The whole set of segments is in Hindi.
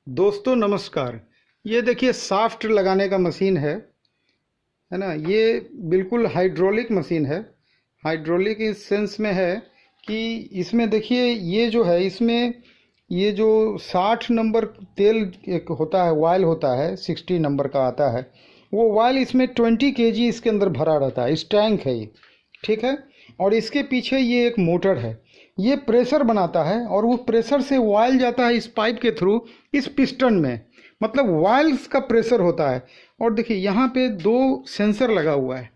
दोस्तों नमस्कार। ये देखिए साफ्ट लगाने का मशीन है ना। ये बिल्कुल हाइड्रोलिक मशीन है। हाइड्रोलिक इस सेंस में है कि इसमें देखिए ये जो है इसमें ये जो 60 नंबर तेल एक होता है, वायल होता है, 60 नंबर का आता है। वो वायल इसमें 20 kg इसके अंदर भरा रहता है। इस टैंक है ये, ठीक है। और इसके पीछे ये एक मोटर है, ये प्रेशर बनाता है और वो प्रेशर से वायल जाता है इस पाइप के थ्रू इस पिस्टन में। मतलब वायल्स का प्रेशर होता है। और देखिए यहाँ पे दो सेंसर लगा हुआ है,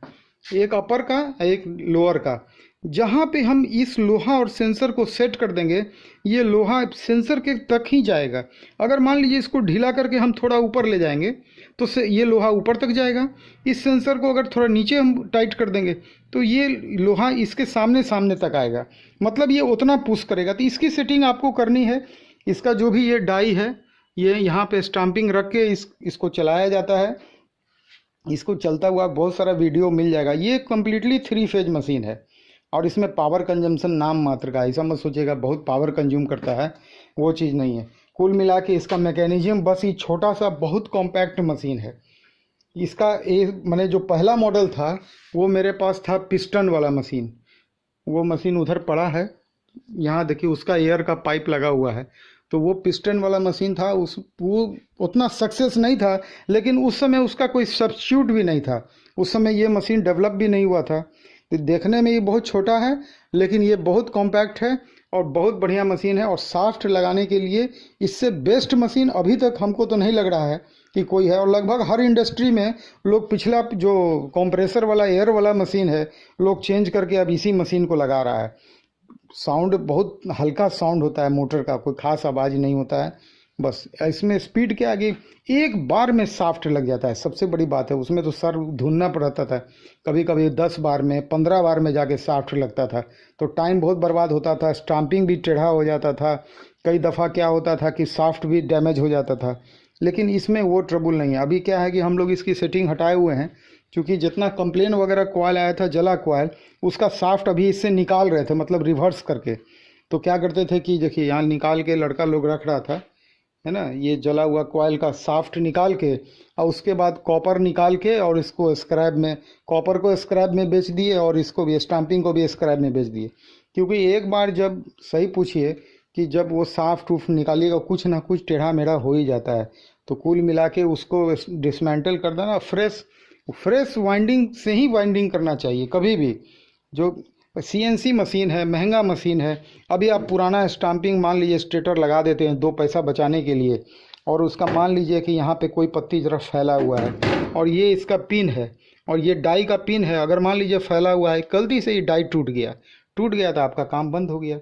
एक अपर का एक लोअर का। जहाँ पे हम इस लोहा और सेंसर को सेट कर देंगे, ये लोहा सेंसर के तक ही जाएगा। अगर मान लीजिए इसको ढीला करके हम थोड़ा ऊपर ले जाएंगे तो ये लोहा ऊपर तक जाएगा। इस सेंसर को अगर थोड़ा नीचे हम टाइट कर देंगे तो ये लोहा इसके सामने सामने तक आएगा। मतलब ये उतना पुश करेगा। तो इसकी सेटिंग आपको करनी है। इसका जो भी ये डाई है, ये यहाँ पे स्टाम्पिंग रख के इसको चलाया जाता है। इसको चलता हुआ बहुत सारा वीडियो मिल जाएगा। ये कम्प्लीटली 3 फेज मशीन है और इसमें पावर कंजम्पशन नाम मात्र का, ऐसा मत सोचिएगा बहुत पावर कंज्यूम करता है, वो चीज़ नहीं है। कुल मिला के इसका मैकेनिज्म बस ये छोटा सा बहुत कॉम्पैक्ट मशीन है। इसका मैंने जो पहला मॉडल था वो मेरे पास था पिस्टन वाला मशीन। वो मशीन उधर पड़ा है, यहाँ देखिए उसका एयर का पाइप लगा हुआ है। तो वो पिस्टन वाला मशीन था, वो उतना सक्सेस नहीं था, लेकिन उस समय उसका कोई सब्स्टिट्यूट भी नहीं था। उस समय ये मशीन डेवलप भी नहीं हुआ था। तो देखने में ये बहुत छोटा है, लेकिन ये बहुत कॉम्पैक्ट है और बहुत बढ़िया मशीन है। और साफ्ट लगाने के लिए इससे बेस्ट मशीन अभी तक हमको तो नहीं लग रहा है कि कोई है। और लगभग हर इंडस्ट्री में लोग पिछला जो कंप्रेसर वाला एयर वाला मशीन है, लोग चेंज करके अब इसी मशीन को लगा रहा है। साउंड बहुत हल्का साउंड होता है मोटर का, कोई खास आवाज़ नहीं होता है। बस इसमें स्पीड के आगे एक बार में साफ्ट लग जाता है, सबसे बड़ी बात है। उसमें तो सर धुनना पड़ता था, कभी कभी 10 बार में 15 बार में जाके साफ्ट लगता था। तो टाइम बहुत बर्बाद होता था, स्टाम्पिंग भी टेढ़ा हो जाता था। कई दफ़ा क्या होता था कि साफ्ट भी डैमेज हो जाता था। लेकिन इसमें वो ट्रबल नहीं है। अभी क्या है कि हम लोग इसकी सेटिंग हटाए हुए हैं, क्योंकि जितना कंप्लेन वगैरह कॉयल आया था जला कॉयल, उसका साफ्ट अभी इससे निकाल रहे थे, मतलब रिवर्स करके। तो क्या करते थे कि देखिए यहाँ निकाल के लड़का लोग रख रहा था, है ना, ये जला हुआ कॉयल का साफ्ट निकाल के, और उसके बाद कॉपर निकाल के और इसको स्क्रैप में, कॉपर को स्क्रैप में बेच दिए और इसको भी स्टाम्पिंग को भी स्क्रैप में बेच दिए। क्योंकि एक बार जब सही पूछिए कि जब वो साफ्ट उफ निकालिएगा कुछ ना कुछ टेढ़ा मेढ़ा हो ही जाता है। तो कुल मिला के उसको डिसमेंटल कर देना, फ्रेश फ्रेश वाइंडिंग से ही वाइंडिंग करना चाहिए कभी भी। जो सीएनसी मशीन है, महंगा मशीन है। अभी आप पुराना स्टाम्पिंग मान लीजिए स्टेटर लगा देते हैं 2 पैसा बचाने के लिए, और उसका मान लीजिए कि यहाँ पे कोई पत्ती जरा फैला हुआ है और ये इसका पिन है और ये डाई का पिन है। अगर मान लीजिए फैला हुआ है, गलती से ये डाई टूट गया तो आपका काम बंद हो गया।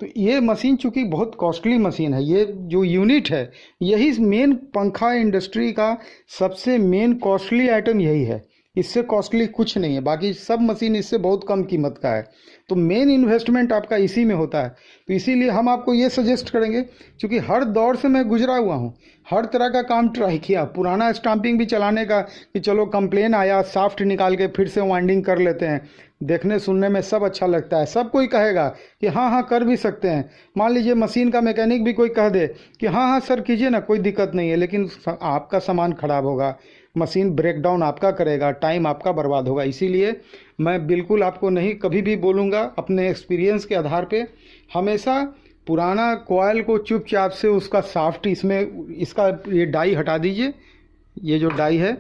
तो ये मशीन चूँकि बहुत कॉस्टली मशीन है, ये जो यूनिट है यही मेन पंखा इंडस्ट्री का सबसे मेन कॉस्टली आइटम यही है। इससे कॉस्टली कुछ नहीं है, बाकी सब मशीन इससे बहुत कम कीमत का है। तो मेन इन्वेस्टमेंट आपका इसी में होता है। तो इसीलिए हम आपको ये सजेस्ट करेंगे, क्योंकि हर दौर से मैं गुजरा हुआ हूँ, हर तरह का काम ट्राई किया। पुराना स्टाम्पिंग भी चलाने का कि चलो कंप्लेन आया, साफ्ट निकाल के फिर से वाइंडिंग कर लेते हैं, देखने सुनने में सब अच्छा लगता है। सब कोई कहेगा कि हाँ हाँ कर भी सकते हैं। मान लीजिए मशीन का मैकेनिक भी कोई कह दे कि हाँ हाँ सर कीजिए ना, कोई दिक्कत नहीं है, लेकिन आपका सामान खराब होगा, मशीन ब्रेक डाउन आपका करेगा, टाइम आपका बर्बाद होगा। इसीलिए मैं बिल्कुल आपको नहीं कभी भी बोलूँगा, अपने एक्सपीरियंस के आधार पे हमेशा पुराना कॉयल को चुपचाप से उसका साफ्ट, इसमें इसका ये डाई हटा दीजिए। ये जो डाई है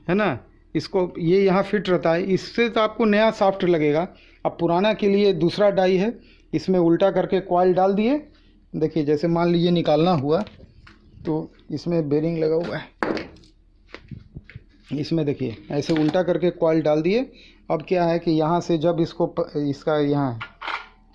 ना, इसको ये यहाँ फिट रहता है, इससे तो आपको नया साफ्ट लगेगा। अब पुराना के लिए दूसरा डाई है, इसमें उल्टा करके कॉयल डाल दिए। देखिए जैसे मान लीजिए निकालना हुआ तो इसमें बेरिंग लगा हुआ है, इसमें देखिए ऐसे उल्टा करके कॉयल डाल दिए। अब क्या है कि यहाँ से जब इसका यहाँ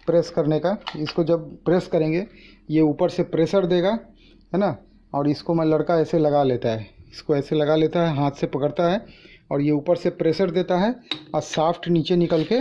प्रेस करने का, इसको जब प्रेस करेंगे ये ऊपर से प्रेशर देगा, है ना। और इसको मैं लड़का ऐसे लगा लेता है, इसको ऐसे लगा लेता है, हाथ से पकड़ता है और ये ऊपर से प्रेशर देता है और साफ्ट नीचे निकल के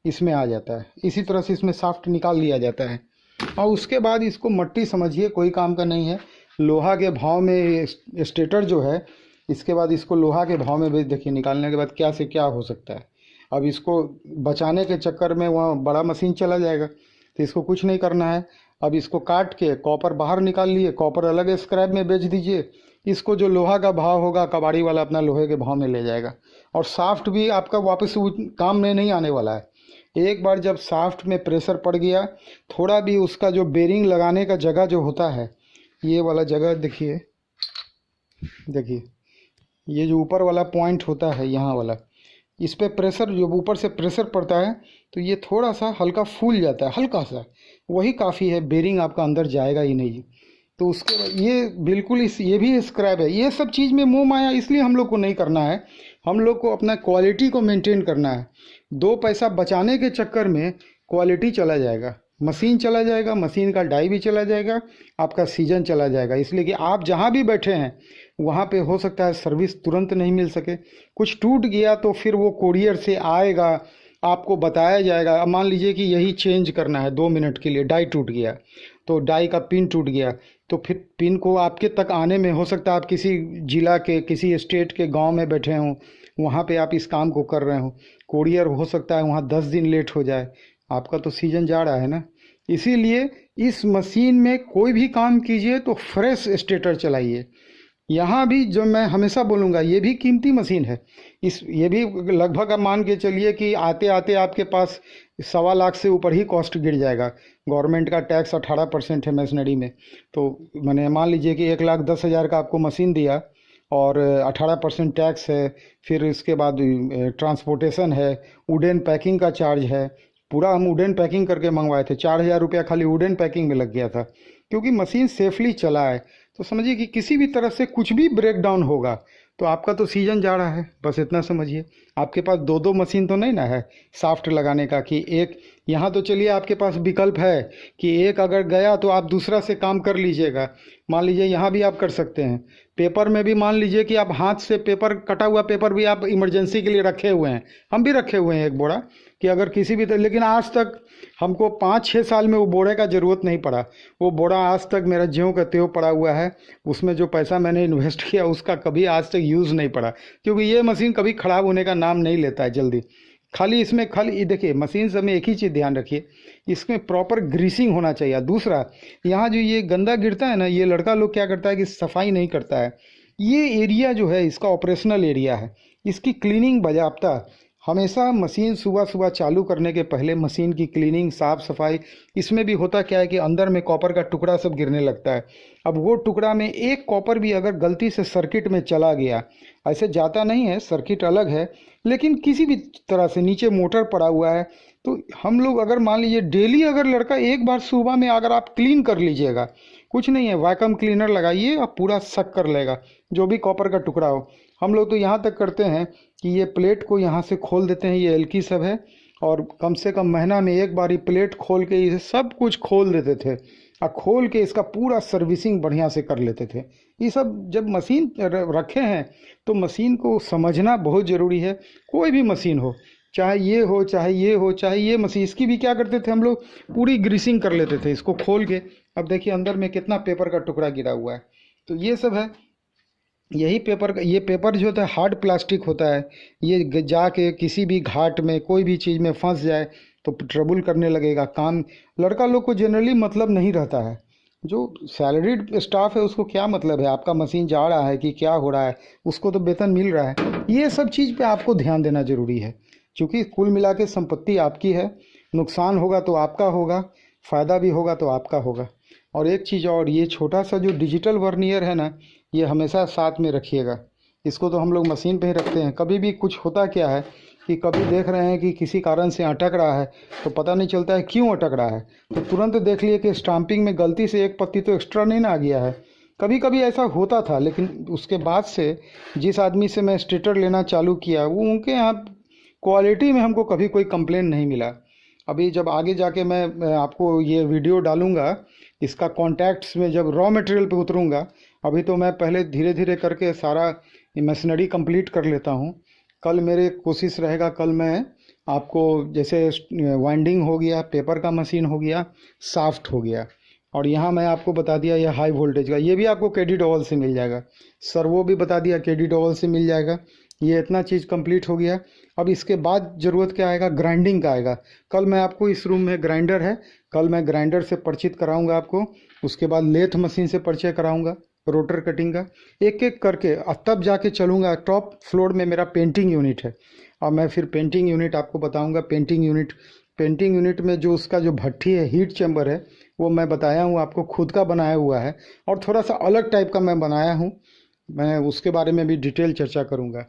इसमें आ जाता है। इसी तरह से इसमें साफ्ट निकाल लिया जाता है। और उसके बाद इसको मट्टी समझिए, कोई काम का नहीं है। लोहा के भाव में स्टेटर जो है, इसके बाद इसको लोहा के भाव में बेच, देखिए निकालने के बाद क्या से क्या हो सकता है। अब इसको बचाने के चक्कर में वहाँ बड़ा मशीन चला जाएगा, तो इसको कुछ नहीं करना है। अब इसको काट के कॉपर बाहर निकाल लिए, कॉपर अलग स्क्रैप में बेच दीजिए। इसको जो लोहा का भाव होगा कबाड़ी वाला अपना लोहे के भाव में ले जाएगा। और साफ्ट भी आपका वापस काम में नहीं आने वाला है। एक बार जब साफ्ट में प्रेशर पड़ गया, थोड़ा भी उसका जो बेरिंग लगाने का जगह जो होता है, ये वाला जगह देखिए, देखिए ये जो ऊपर वाला पॉइंट होता है यहाँ वाला, इस पे प्रेशर, जो ऊपर से प्रेशर पड़ता है तो ये थोड़ा सा हल्का फूल जाता है, हल्का सा, वही काफ़ी है, बेरिंग आपका अंदर जाएगा ही नहीं। तो उसके बाद ये बिल्कुल ये भी स्क्रैप है। ये सब चीज़ में मोह माया इसलिए हम लोग को नहीं करना है। हम लोग को अपना क्वालिटी को मेंटेन करना है। 2 पैसा बचाने के चक्कर में क्वालिटी चला जाएगा, मशीन चला जाएगा, मशीन का डाई भी चला जाएगा, आपका सीजन चला जाएगा। इसलिए कि आप जहाँ भी बैठे हैं वहाँ पे हो सकता है सर्विस तुरंत नहीं मिल सके, कुछ टूट गया तो फिर वो कोरियर से आएगा, आपको बताया जाएगा। अब मान लीजिए कि यही चेंज करना है 2 मिनट के लिए, डाई टूट गया तो डाई का पिन टूट गया, तो फिर पिन को आपके तक आने में हो सकता है आप किसी जिला के, किसी स्टेट के गांव में बैठे हों, वहाँ पे आप इस काम को कर रहे हो, कोरियर हो सकता है वहाँ 10 दिन लेट हो जाए, आपका तो सीजन जा रहा है ना। इसीलिए इस मशीन में कोई भी काम कीजिए तो फ्रेश स्टेटर चलाइए। यहाँ भी जो मैं हमेशा बोलूँगा, ये भी कीमती मशीन है। ये भी लगभग आप मान के चलिए कि आते आते आपके पास 1.25 लाख से ऊपर ही कॉस्ट गिर जाएगा। गवर्नमेंट का टैक्स 18% है मशीनरी में, तो मैंने मान लीजिए कि 1,10,000 का आपको मशीन दिया और 18% टैक्स है, फिर इसके बाद ट्रांसपोर्टेशन है, वुडन पैकिंग का चार्ज है। पूरा हम वुडन पैकिंग करके मंगवाए थे, 4,000 रुपया खाली वुडन पैकिंग में लग गया था, क्योंकि मशीन सेफली चला है। तो समझिए कि किसी भी तरह से कुछ भी ब्रेक डाउन होगा तो आपका तो सीजन जा रहा है, बस इतना समझिए। आपके पास 2-2 मशीन तो नहीं ना है साफ्ट लगाने का कि एक यहाँ, तो चलिए आपके पास विकल्प है कि एक अगर गया तो आप दूसरा से काम कर लीजिएगा। मान लीजिए यहाँ भी आप कर सकते हैं। पेपर में भी मान लीजिए कि आप हाथ से पेपर, कटा हुआ पेपर भी आप इमरजेंसी के लिए रखे हुए हैं, हम भी रखे हुए हैं एक बोरा, कि अगर किसी भी तरह, लेकिन आज तक हमको 5-6 साल में वो बोरे का ज़रूरत नहीं पड़ा। वो बोरा आज तक मेरा ज्यों का त्यों पड़ा हुआ है, उसमें जो पैसा मैंने इन्वेस्ट किया उसका कभी आज तक यूज़ नहीं पड़ा, क्योंकि ये मशीन कभी ख़राब होने का नाम नहीं लेता है जल्दी। खाली इसमें खाली देखिए, मशीन सब में एक ही चीज़ ध्यान रखिए, इसमें प्रॉपर ग्रीसिंग होना चाहिए। दूसरा, यहाँ जो ये गंदा गिरता है ना, ये लड़का लोग क्या करता है कि सफाई नहीं करता है। ये एरिया जो है इसका ऑपरेशनल एरिया है, इसकी क्लीनिंग बाजाब्ता हमेशा मशीन सुबह सुबह चालू करने के पहले मशीन की क्लीनिंग, साफ़ सफाई। इसमें भी होता क्या है कि अंदर में कॉपर का टुकड़ा सब गिरने लगता है। अब वो टुकड़ा में एक कॉपर भी अगर गलती से सर्किट में चला गया, ऐसे जाता नहीं है, सर्किट अलग है, लेकिन किसी भी तरह से नीचे मोटर पड़ा हुआ है, तो हम लोग अगर मान लीजिए डेली अगर लड़का एक बार सुबह में अगर आप क्लीन कर लीजिएगा, कुछ नहीं है, वैक्यूम क्लीनर लगाइए और पूरा सक कर लेगा जो भी कॉपर का टुकड़ा हो। हम लोग तो यहाँ तक करते हैं कि ये प्लेट को यहाँ से खोल देते हैं, ये एल्की सब है, और कम से कम महीना में एक बार ये प्लेट खोल के ये सब कुछ खोल देते थे, और खोल के इसका पूरा सर्विसिंग बढ़िया से कर लेते थे। ये सब जब मशीन रखे हैं तो मशीन को समझना बहुत ज़रूरी है। कोई भी मशीन हो, चाहे ये हो, चाहे ये हो, चाहे ये मशीन, इसकी भी क्या करते थे हम लोग, पूरी ग्रीसिंग कर लेते थे इसको खोल के। अब देखिए अंदर में कितना पेपर का टुकड़ा गिरा हुआ है, तो ये सब है। यही पेपर, ये पेपर जो होता है हार्ड प्लास्टिक होता है, ये जाके किसी भी घाट में कोई भी चीज़ में फंस जाए तो ट्रबल करने लगेगा। काम लड़का लोग को जनरली मतलब नहीं रहता है, जो सैलरीड स्टाफ है उसको क्या मतलब है आपका मशीन जा रहा है कि क्या हो रहा है, उसको तो वेतन मिल रहा है। ये सब चीज़ पे आपको ध्यान देना ज़रूरी है, क्योंकि कुल मिला के संपत्ति आपकी है। नुकसान होगा तो आपका होगा, फ़ायदा भी होगा तो आपका होगा। और एक चीज़ और, ये छोटा सा जो डिजिटल वर्नियर है ना, ये हमेशा साथ में रखिएगा। इसको तो हम लोग मशीन पे ही रखते हैं। कभी भी कुछ होता क्या है कि कभी देख रहे हैं कि किसी कारण से अटक रहा है, तो पता नहीं चलता है क्यों अटक रहा है, तो तुरंत देख लिए कि स्टाम्पिंग में गलती से एक पत्ती तो एक्स्ट्रा नहीं ना आ गया है। कभी कभी ऐसा होता था, लेकिन उसके बाद से जिस आदमी से मैं स्टेटर लेना चालू किया, वो उनके यहाँ क्वालिटी में हमको कभी कोई कंप्लेन नहीं मिला। अभी जब आगे जाके मैं आपको ये वीडियो डालूंगा, इसका कॉन्टैक्ट्स में जब रॉ मटेरियल पे उतरूंगा, अभी तो मैं पहले धीरे धीरे करके सारा मशीनरी कंप्लीट कर लेता हूँ। कल मेरे कोशिश रहेगा, कल मैं आपको जैसे वाइंडिंग हो गया, पेपर का मशीन हो गया, साफ्ट हो गया, और यहाँ मैं आपको बता दिया ये हाई वोल्टेज का, ये भी आपको केडी डॉवल से मिल जाएगा। सर्वो भी बता दिया केडी डॉवल से मिल जाएगा। ये इतना चीज़ कंप्लीट हो गया। अब इसके बाद ज़रूरत क्या आएगा, ग्राइंडिंग का आएगा। कल मैं आपको, इस रूम में ग्राइंडर है, कल मैं ग्राइंडर से परिचित कराऊंगा आपको। उसके बाद लेथ मशीन से परिचय कराऊंगा, रोटर कटिंग का, एक एक करके। और तब जाके चलूँगा। टॉप फ्लोर में मेरा पेंटिंग यूनिट है, और मैं फिर पेंटिंग यूनिट आपको बताऊँगा। पेंटिंग यूनिट में जो उसका जो भट्ठी है, हीट चैम्बर है, वो मैं बताया हूँ आपको, खुद का बनाया हुआ है, और थोड़ा सा अलग टाइप का मैं बनाया हूँ। मैं उसके बारे में भी डिटेल चर्चा करूँगा।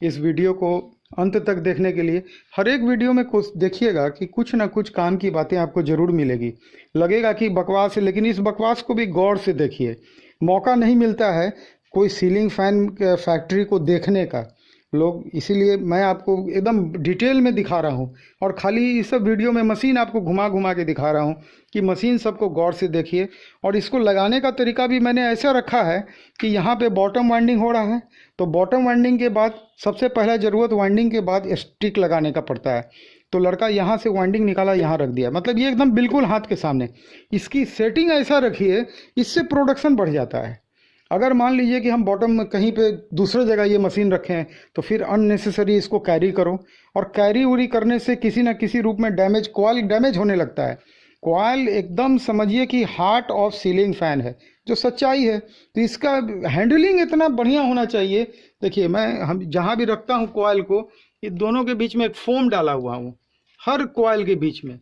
इस वीडियो को अंत तक देखने के लिए, हर एक वीडियो में कुछ देखिएगा कि कुछ ना कुछ काम की बातें आपको ज़रूर मिलेगी। लगेगा कि बकवास है, लेकिन इस बकवास को भी गौर से देखिए। मौका नहीं मिलता है कोई सीलिंग फैन फैक्ट्री को देखने का लोग, इसीलिए मैं आपको एकदम डिटेल में दिखा रहा हूँ। और खाली इस सब वीडियो में मशीन आपको घुमा घुमा के दिखा रहा हूँ कि मशीन सबको गौर से देखिए। और इसको लगाने का तरीका भी मैंने ऐसा रखा है कि यहाँ पे बॉटम वाइंडिंग हो रहा है, तो बॉटम वाइंडिंग के बाद सबसे पहला ज़रूरत, वाइंडिंग के बाद स्टिक लगाने का पड़ता है। तो लड़का यहाँ से वाइंडिंग निकाला, यहाँ रख दिया, मतलब ये एकदम बिल्कुल हाथ के सामने। इसकी सेटिंग ऐसा रखिए, इससे प्रोडक्शन बढ़ जाता है। अगर मान लीजिए कि हम बॉटम में कहीं पे दूसरे जगह ये मशीन रखें, तो फिर अननेसेसरी इसको कैरी करो, और कैरी उरी करने से किसी ना किसी रूप में डैमेज, कॉइल डैमेज होने लगता है। कॉइल एकदम समझिए कि हार्ट ऑफ सीलिंग फैन है, जो सच्चाई है। तो इसका हैंडलिंग इतना बढ़िया होना चाहिए। देखिए, हम जहाँ भी रखता हूँ कॉइल को, ये दोनों के बीच में एक फोम डाला हुआ हूँ, हर कॉइल के बीच में।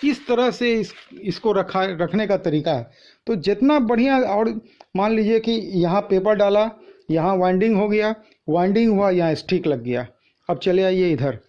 इस तरह से इसको रखने का तरीका है। तो जितना बढ़िया, और मान लीजिए कि यहाँ पेपर डाला, यहाँ वाइंडिंग हो गया, वाइंडिंग हुआ, यहाँ स्टिक लग गया। अब चले आइए इधर,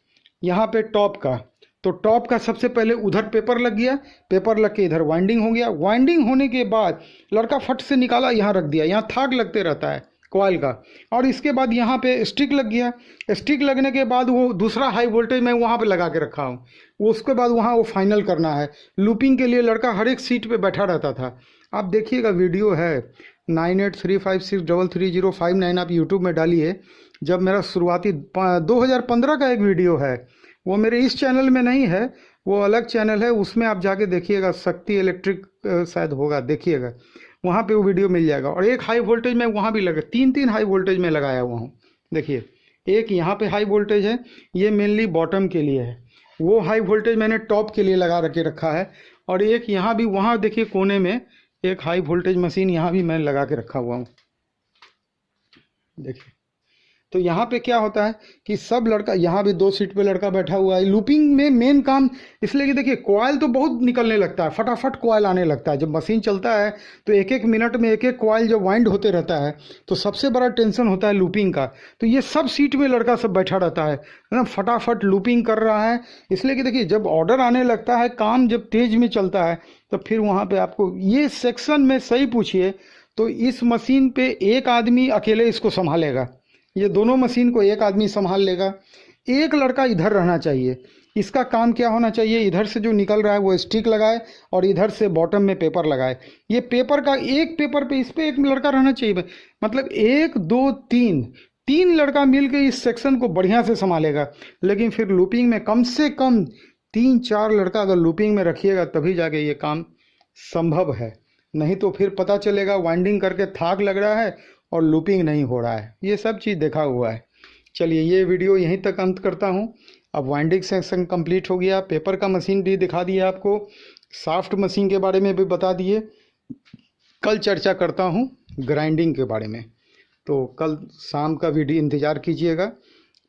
यहाँ पे टॉप का, तो टॉप का सबसे पहले उधर पेपर लग गया, पेपर लग के इधर वाइंडिंग हो गया। वाइंडिंग होने के बाद लड़का फट से निकाला, यहाँ रख दिया, यहाँ थाक लगते रहता है कॉइल का। और इसके बाद यहाँ पे स्टिक लग गया। स्टिक लगने के बाद वो दूसरा हाई वोल्टेज मैं वहाँ पे लगा के रखा हूँ, उसके बाद वहाँ वो फाइनल करना है। लूपिंग के लिए लड़का हर एक सीट पे बैठा रहता था। आप देखिएगा, वीडियो है 9835633059, आप यूट्यूब में डालिए। जब मेरा शुरुआती 2015 का एक वीडियो है, वो मेरे इस चैनल में नहीं है, वो अलग चैनल है, उसमें आप जाके देखिएगा, शक्ति इलेक्ट्रिक शायद होगा, देखिएगा, वहाँ पे वो वीडियो मिल जाएगा। और एक हाई वोल्टेज में वहाँ भी लगा, तीन हाई वोल्टेज में लगाया हुआ हूँ। देखिए, एक यहाँ पे हाई वोल्टेज है, ये मेनली बॉटम के लिए है। वो हाई वोल्टेज मैंने टॉप के लिए लगा के रखा है। और एक यहाँ भी, वहाँ देखिए कोने में एक हाई वोल्टेज मशीन यहाँ भी मैं लगा के रखा हुआ हूँ। देखिए, तो यहाँ पे क्या होता है कि सब लड़का, यहाँ भी 2 सीट पे लड़का बैठा हुआ है। लूपिंग में मेन काम इसलिए कि देखिए, कॉइल तो बहुत निकलने लगता है, फटाफट कॉइल आने लगता है। जब मशीन चलता है तो एक एक मिनट में एक एक कॉइल जब वाइंड होते रहता है, तो सबसे बड़ा टेंशन होता है लूपिंग का। तो ये सब सीट में लड़का सब बैठा रहता है ना, फटाफट लूपिंग कर रहा है। इसलिए कि देखिए, जब ऑर्डर आने लगता है, काम जब तेज में चलता है, तो फिर वहाँ पर आपको ये सेक्शन में सही पूछिए तो इस मशीन पे एक आदमी अकेले इसको संभालेगा। ये दोनों मशीन को एक आदमी संभाल लेगा। एक लड़का इधर रहना चाहिए। इसका काम क्या होना चाहिए, इधर से जो निकल रहा है वो स्टिक लगाए, और इधर से बॉटम में पेपर लगाए। ये पेपर का, एक पेपर पे, इस पे एक लड़का रहना चाहिए। मतलब 1 2 3 लड़का मिलकर इस सेक्शन को बढ़िया से संभालेगा। लेकिन फिर लूपिंग में कम से कम 3-4 लड़का अगर लूपिंग में रखिएगा, तभी जाके ये काम संभव है। नहीं तो फिर पता चलेगा वाइंडिंग करके थाक लग रहा है और लूपिंग नहीं हो रहा है। ये सब चीज़ देखा हुआ है। चलिए, ये वीडियो यहीं तक अंत करता हूँ। अब वाइंडिंग सेक्शन कंप्लीट हो गया, पेपर का मशीन भी दिखा दिया आपको, साफ्ट मशीन के बारे में भी बता दिए। कल चर्चा करता हूँ ग्राइंडिंग के बारे में, तो कल शाम का वीडियो इंतज़ार कीजिएगा।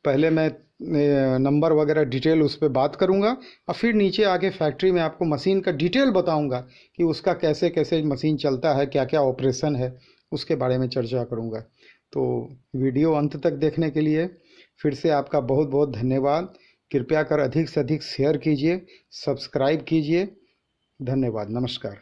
पहले मैं नंबर वगैरह डिटेल उस पर बात करूँगा, और फिर नीचे आके फैक्ट्री में आपको मशीन का डिटेल बताऊँगा कि उसका कैसे कैसे मशीन चलता है, क्या क्या ऑपरेशन है, उसके बारे में चर्चा करूँगा। तो वीडियो अंत तक देखने के लिए फिर से आपका बहुत बहुत धन्यवाद। कृपया कर अधिक से अधिक शेयर कीजिए, सब्सक्राइब कीजिए। धन्यवाद, नमस्कार।